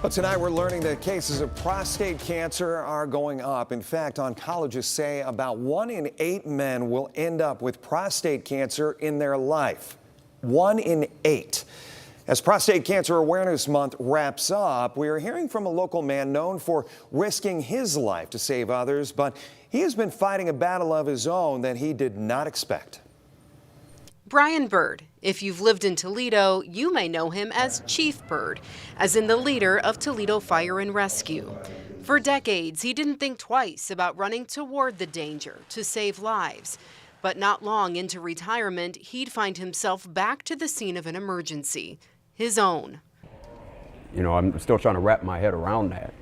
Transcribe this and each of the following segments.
Well, tonight we're learning that cases of prostate cancer are going up. In fact, oncologists say about 1 in 8 men will end up with prostate cancer in their life. 1 in 8. As Prostate Cancer Awareness Month wraps up, we are hearing from a local man known for risking his life to save others, but he has been fighting a battle of his own that he did not expect. Brian Byrd. If you've lived in Toledo, you may know him as Chief Byrd, as in the leader of Toledo Fire and Rescue. For decades, he didn't think twice about running toward the danger to save lives. But not long into retirement, he'd find himself back to the scene of an emergency, his own. You know, I'm still trying to wrap my head around that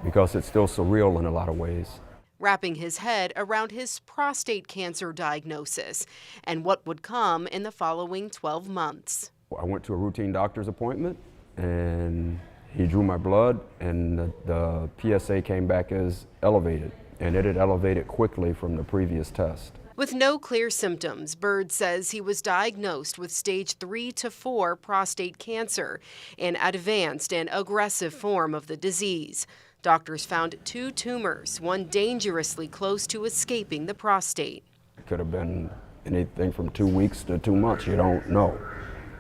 because it's still surreal in a lot of ways. Wrapping his head around his prostate cancer diagnosis and what would come in the following 12 months. I went to a routine doctor's appointment and he drew my blood and the PSA came back as elevated, and it had elevated quickly from the previous test. With no clear symptoms, Byrd says he was diagnosed with stage 3 to 4 prostate cancer, an advanced and aggressive form of the disease. Doctors found 2 tumors, one dangerously close to escaping the prostate. It could have been anything from 2 weeks to 2 months, you don't know.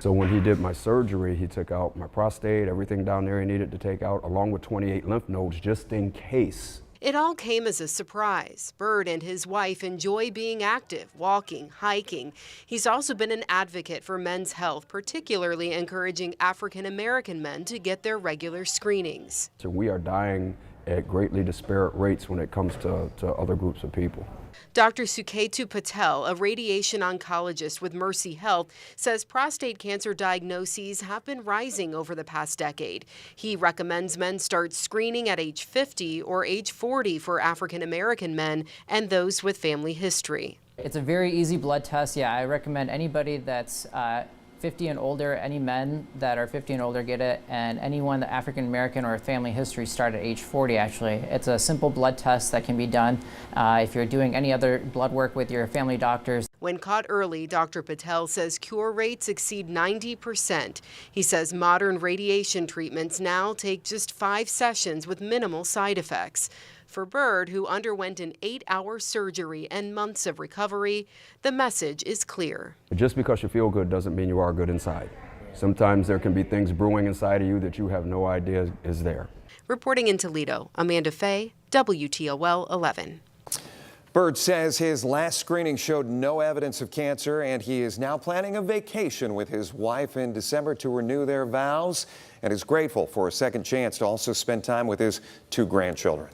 So when he did my surgery, he took out my prostate, everything down there he needed to take out, along with 28 lymph nodes, just in case. It all came as a surprise. Byrd and his wife enjoy being active, walking, hiking. He's also been an advocate for men's health, particularly encouraging African American men to get their regular screenings. So we are dying at greatly disparate rates when it comes to other groups of people. Dr. Suketu Patel, a radiation oncologist with Mercy Health, says prostate cancer diagnoses have been rising over the past decade. He recommends men start screening at age 50 or age 40 for African American men and those with family history. It's a very easy blood test. Yeah, I recommend anybody that's 50 and older, any men that are 50 and older get it, and anyone that African American or family history start at age 40 actually. It's a simple blood test that can be done if you're doing any other blood work with your family doctors. When caught early, Dr. Patel says cure rates exceed 90%. He says modern radiation treatments now take just 5 sessions with minimal side effects. For Byrd, who underwent an 8-hour surgery and months of recovery, the message is clear. Just because you feel good doesn't mean you are good inside. Sometimes there can be things brewing inside of you that you have no idea is there. Reporting in Toledo, Amanda Fay, WTOL 11. Byrd says his last screening showed no evidence of cancer, and he is now planning a vacation with his wife in December to renew their vows, and is grateful for a second chance to also spend time with his 2 grandchildren.